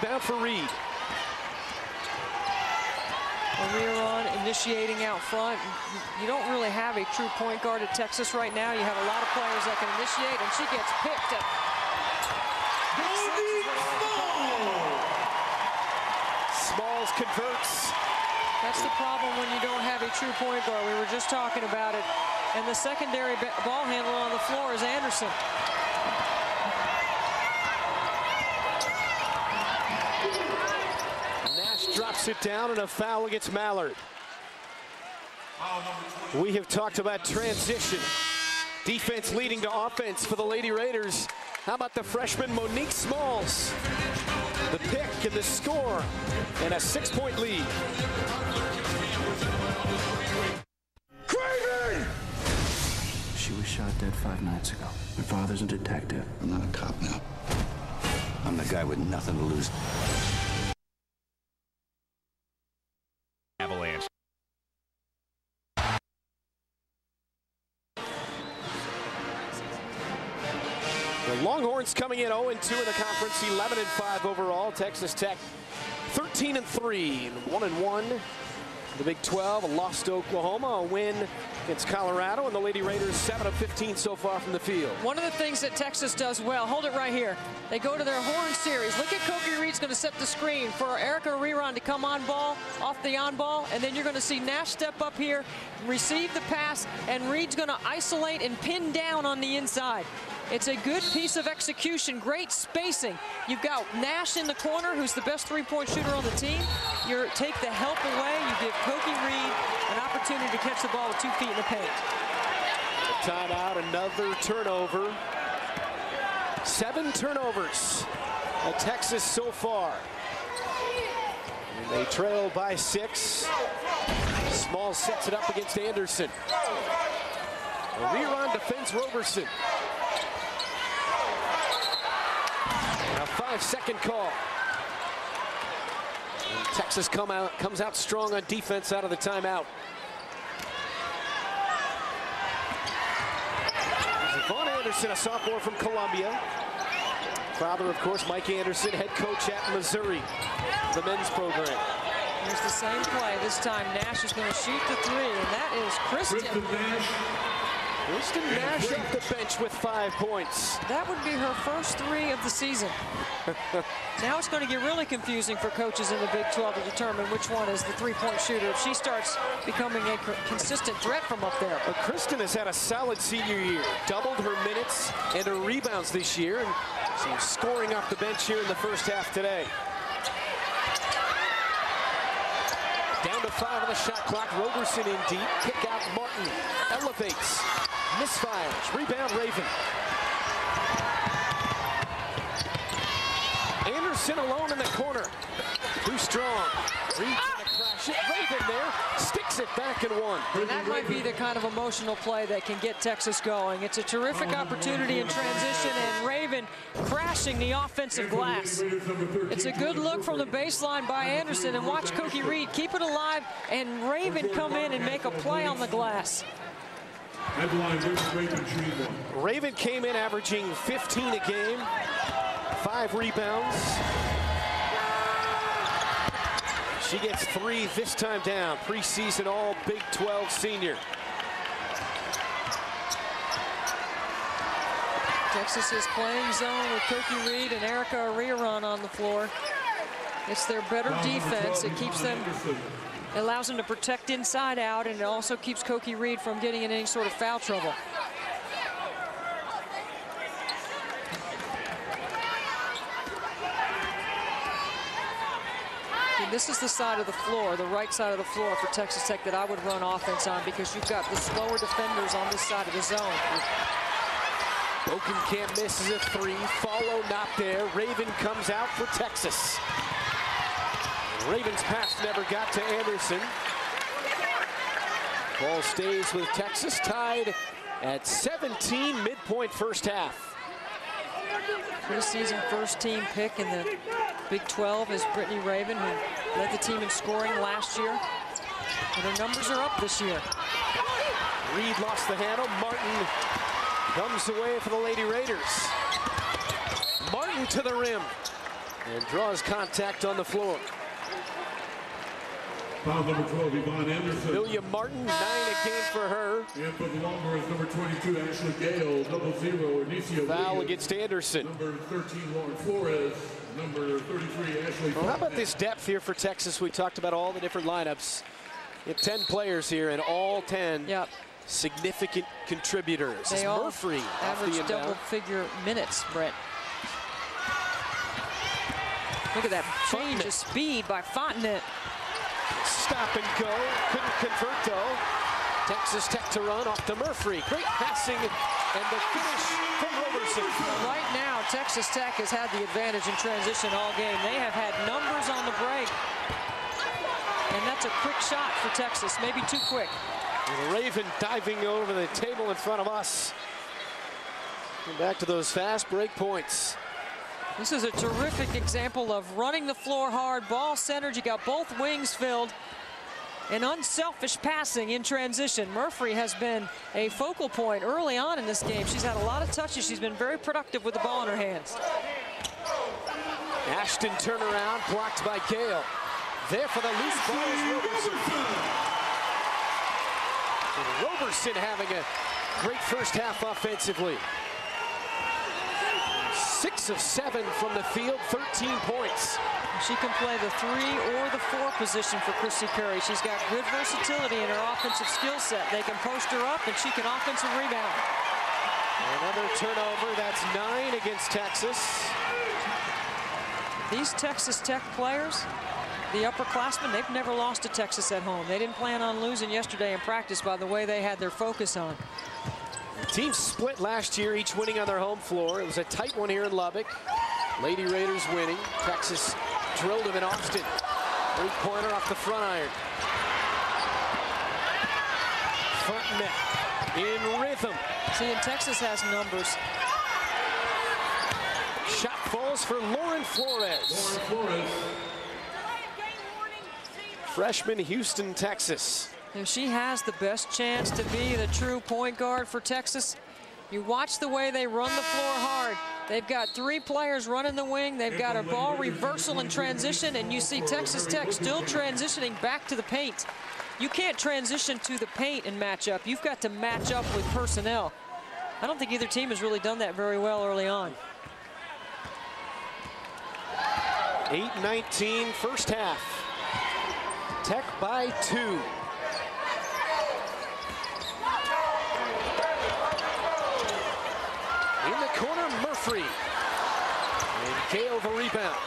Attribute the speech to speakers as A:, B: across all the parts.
A: rebound for Reed.
B: Roberson initiating out front. You don't really have a true point guard at Texas right now. You have a lot of players that can initiate, and she gets picked up.
A: Smalls converts.
B: That's the problem when you don't have a true point guard. We were just talking about it. And the secondary ball handler on the floor is Anderson.
A: Nash drops it down, and a foul against Mallard. We have talked about transition. Defense leading to offense for the Lady Raiders. How about the freshman Monique Smalls? The pick and the score, and a 6-point lead.
C: Craven!
D: She was shot dead 5 minutes ago. My father's a detective.
C: I'm not a cop now. I'm the guy with nothing to lose.
E: Avalanche.
A: The Longhorns coming in 0-2 in the conference, 11-5 overall. Texas Tech 13-3 and 1-1. The Big 12, a loss to Oklahoma, a win against Colorado, and the Lady Raiders 7-15 so far from the field.
B: One of the things that Texas does well, hold it right here. They go to their horn series. Look at Koki Reed's going to set the screen for Erica Reron to come on ball, off the on ball, and then you're going to see Nash step up here, receive the pass, and Reed's going to isolate and pin down on the inside. It's a good piece of execution, great spacing. You've got Nash in the corner, who's the best three-point shooter on the team. You take the help away, you give Koki Reed an opportunity to catch the ball with 2 feet in the paint.
A: A timeout, another turnover. 7 turnovers at Texas so far. And they trail by 6. Small sets it up against Anderson. Reron defends Roberson. A 5-second call. And Texas comes out strong on defense out of the timeout. Vaughn Anderson, a sophomore from Columbia. Father, of course, Mike Anderson, head coach at Missouri, the men's program.
B: Here's the same play. This time Nash is going to shoot the 3, and that is Kristen.
A: Kristen Nash off the bench with 5 points.
B: That would be her first 3 of the season. Now it's going to get really confusing for coaches in the Big 12 to determine which one is the three-point shooter if she starts becoming a consistent threat from up there.
A: But Kristen has had a solid senior year, doubled her minutes and her rebounds this year, and she's scoring off the bench here in the first half today. Down to 5 on the shot clock. Roberson in deep. Kick out Martin. Elevates. Misfires. Rebound Raven. Anderson alone in the corner. Too strong. Reed's gonna crash it. Raven there. Sticks it back and 1.
B: And that might be the kind of emotional play that can get Texas going. It's a terrific opportunity in transition, and Raven crashing the offensive glass. It's a good look from the baseline by Anderson, and watch Koki Reed keep it alive, and Raven come in and make a play on the glass.
A: Raven came in averaging 15 a game, 5 rebounds. She gets 3 this time down. Preseason all Big 12 senior.
B: Texas is playing zone with Koki Reed and Erica Reron on the floor. It's their better defense. It keeps them, it allows them to protect inside out, and it also keeps Koki Reed from getting in any sort of foul trouble. And this is the side of the floor, the right side of the floor for Texas Tech that I would run offense on, because you've got the slower defenders on this side of the zone.
A: Bokenkamp misses a 3. Follow not there. Raven comes out for Texas. Raven's pass never got to Anderson. Ball stays with Texas, tied at 17, midpoint first half.
B: Preseason first team pick in the Big 12 is Brittany Raven, who led the team in scoring last year. And her numbers are up this year.
A: Reed lost the handle. Martin comes away for the Lady Raiders. Martin to the rim. and draws contact on the floor.
E: Foul number 12, Yvonne Anderson.
A: Amelia Martin, 9 a game for her.
E: And for the Longhorns, number 22, Ashlee Gale, 0-0, Anicia
A: Foul
E: Williams.
A: against Anderson.
E: Number 13, Lauren Flores. Number 33, Ashlee.
A: Well, how about this depth here for Texas? We talked about all the different lineups. You have 10 players here, and all 10 significant contributors.
B: They all
A: Murphy
B: average double-figure minutes, Brett. Look at that change of speed by Fontenot.
A: Stop and go. Couldn't convert, though. Texas Tech to run off to Murphy. Great passing, and the finish from Roberson.
B: Right now, Texas Tech has had the advantage in transition all game. They have had numbers on the break. And that's a quick shot for Texas, maybe too quick.
A: And Raven diving over the table in front of us. And back to those fast break points.
B: This is a terrific example of running the floor hard, ball centered. You got both wings filled, and unselfish passing in transition. Murphy has been a focal point early on in this game. She's had a lot of touches. She's been very productive with the ball in her hands.
A: Ashton turnaround, blocked by Gale. There for the loose ball is Roberson. And Roberson having a great first half offensively. 6 of 7 from the field, 13 points.
B: She can play the 3 or the 4 position for Christy Curry. She's got good versatility in her offensive skill set. They can post her up, and she can offensive rebound.
A: Another turnover. That's 9 against Texas.
B: These Texas Tech players, the upperclassmen, they've never lost to Texas at home. They didn't plan on losing yesterday in practice by the way they had their focus on.
A: The team split last year, each winning on their home floor. It was a tight one here in Lubbock. Lady Raiders winning. Texas drilled them in Austin. 3-pointer off the front iron. Front net in rhythm.
B: See, and Texas has numbers.
A: Shot falls for Lauren Flores. Freshman, Houston, Texas.
B: If she has the best chance to be the true point guard for Texas, you watch the way they run the floor hard. They've got 3 players running the wing. They've got a ball reversal and transition, and you see Texas Tech still transitioning back to the paint. You can't transition to the paint and match up. You've got to match up with personnel. I don't think either team has really done that very well early on.
A: 8-19 first half. Tech by 2. In the corner, Murphy. And Gale the rebound.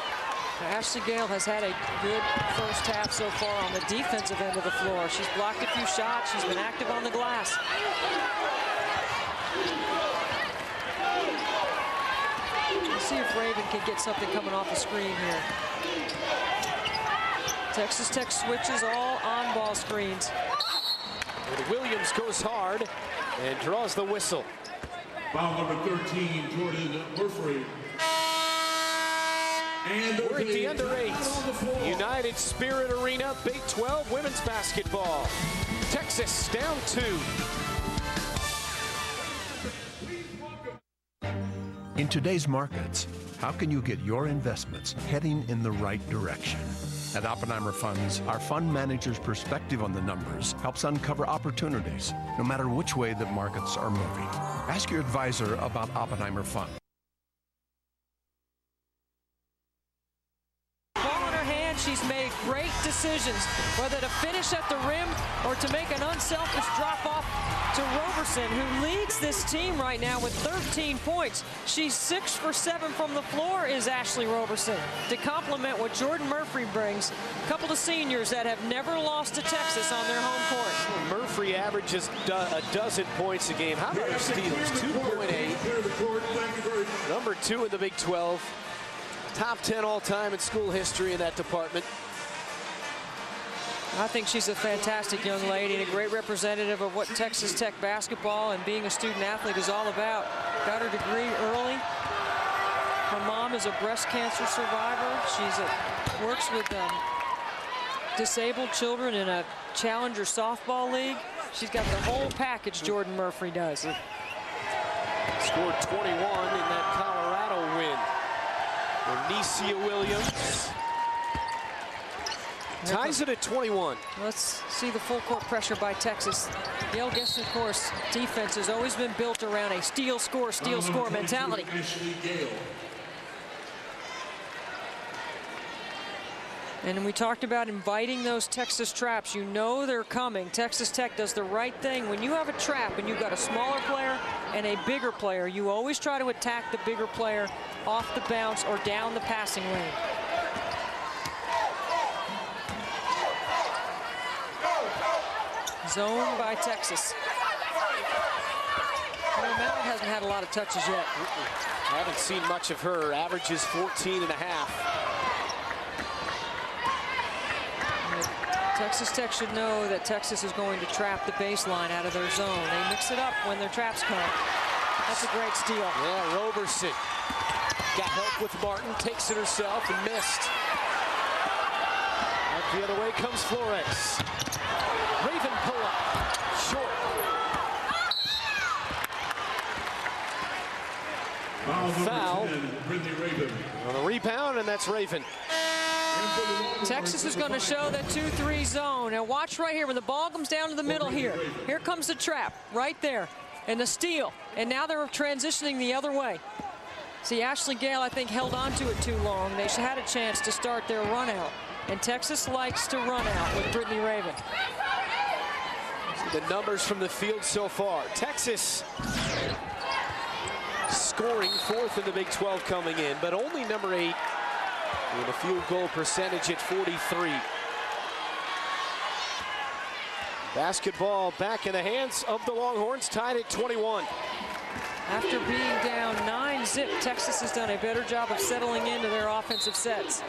B: Ashlee Gale has had a good first half so far on the defensive end of the floor. She's blocked a few shots. She's been active on the glass. Let's see if Raven can get something coming off the screen here. Texas Tech switches all on-ball screens.
A: And Williams goes hard and draws the whistle.
E: Foul number 13, Jordan Murphy. And
A: we're at the under 8. United Spirit Arena, Big 12 women's basketball. Texas down 2.
F: In today's markets, how can you get your investments heading in the right direction? At Oppenheimer Funds, our fund manager's perspective on the numbers helps uncover opportunities, no matter which way the markets are moving. Ask your advisor about Oppenheimer Fund.
B: Ball in her hand, she's made great decisions, whether to finish at the rim or to make an unselfish drop-off to Roberson, who leads this team right now with 13 points. She's 6 for 7 from the floor, is Ashlee Roberson, to complement what Jordan Murphy brings. A couple of seniors that have never lost to Texas on their home court.
A: Murphy averages a dozen points a game. How about her steals? 2.8. Number 2 in the Big 12. Top 10 all-time in school history in that department.
B: I think she's a fantastic young lady and a great representative of what Texas Tech basketball and being a student athlete is all about. Got her degree early. Her mom is a breast cancer survivor. She works with disabled children in a challenger softball league. She's got the whole package, Jordan Murphy does.
A: Scored 21 in that Colorado win. Anicia Williams ties it at 21.
B: Let's see the full court pressure by Texas. Yale Guest, of course, defense has always been built around a steal, score mentality. And we talked about inviting those Texas traps. You know they're coming. Texas Tech does the right thing. When you have a trap and you've got a smaller player and a bigger player, you always try to attack the bigger player off the bounce or down the passing lane. Zone by Texas. Mallard hasn't had a lot of touches yet.
A: I haven't seen much of her. Averages 14.5.
B: Texas Tech should know that Texas is going to trap the baseline out of their zone. They mix it up when their traps come. That's a great steal.
A: Yeah, Roberson got help with Martin, takes it herself and missed. Out the other way comes Flores. Raven pull up, short. Foul on the rebound, and that's Raven.
B: Texas is going to show that 2-3 zone. Now watch right here when the ball comes down to the middle here. Here comes the trap right there and the steal. And now they're transitioning the other way. See, Ashlee Gale, I think, held on to it too long. They had a chance to start their run out. And Texas likes to run out with Brittany Raven.
A: See the numbers from the field so far. Texas scoring 4th in the Big 12 coming in, but only number 8 with a field goal percentage at 43. Basketball back in the hands of the Longhorns, tied at 21.
B: After being down 9-zip, Texas has done a better job of settling into their offensive sets.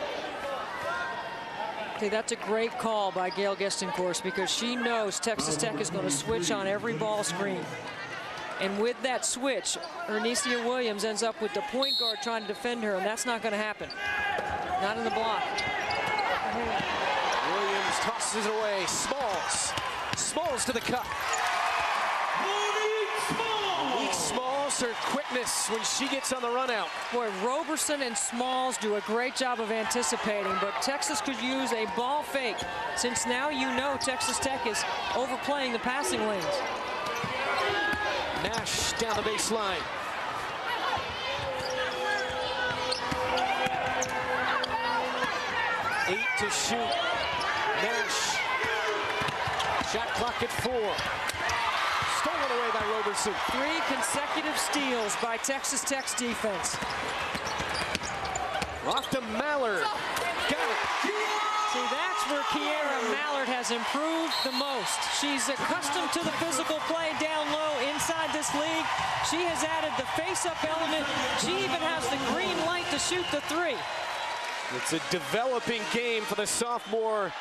B: Okay, that's a great call by Gail Gestencourse because she knows Texas Tech is going to switch on every ball screen. And with that switch, Anicia Williams ends up with the point guard trying to defend her, and that's not going to happen. Not in the block.
A: Williams tosses it away. Smalls to the cup. Monique Smalls, her quickness when she gets on the run out.
B: Boy, Roberson and Smalls do a great job of anticipating, but Texas could use a ball fake since now you know Texas Tech is overplaying the passing lanes.
A: Nash down the baseline. Eight to shoot. Nash. Shot clock at 4. Stolen away by Roberson.
B: 3 consecutive steals by Texas Tech's defense.
A: Off to Mallard. Got it.
B: See, that's where Kiera Mallard has improved the most. She's accustomed to the physical play down low inside this league. She has added the face-up element. She even has the green light to shoot the 3.
A: It's a developing game for the sophomore.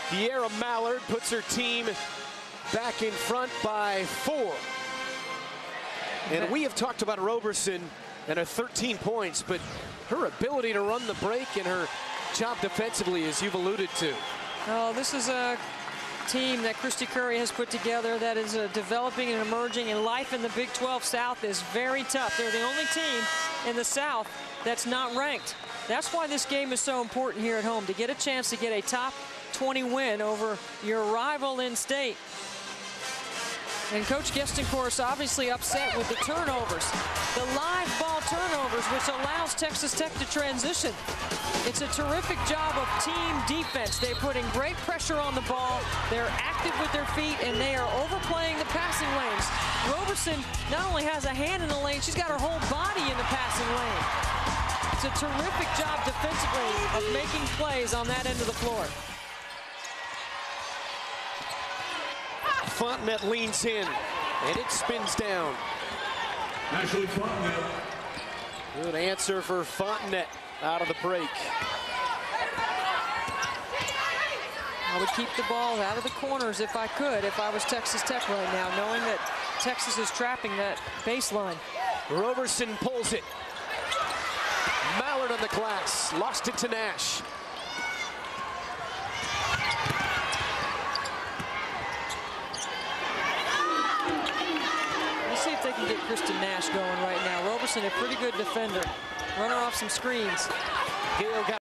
A: Kiera Mallard puts her team back in front by 4. And we have talked about Roberson and her 13 points, but her ability to run the break and her job defensively, as you've alluded to.
B: Oh, this is a team that Christy Curry has put together that is developing and emerging, and life in the Big 12 South is very tough. They're the only team in the South that's not ranked. That's why this game is so important here at home, to get a chance to get a top 20 win over your rival in state. And Coach Gestencourse obviously upset with the turnovers. The live ball turnovers, which allows Texas Tech to transition. It's a terrific job of team defense. They're putting great pressure on the ball. They're active with their feet, and they are overplaying the passing lanes. Roberson not only has a hand in the lane, she's got her whole body in the passing lane. It's a terrific job defensively of making plays on that end of the floor.
A: Fontenette leans in, and it spins down.
E: Ashlee Fontenette.
A: Good answer for Fontenette out of the break.
B: I would keep the ball out of the corners if I could, if I was Texas Tech right now, knowing that Texas is trapping that baseline.
A: Roberson pulls it. Mallard on the glass, lost it to Nash.
B: Let's see if they can get Kristen Nash going right now. Roberson, a pretty good defender. running off some screens.
A: Gale got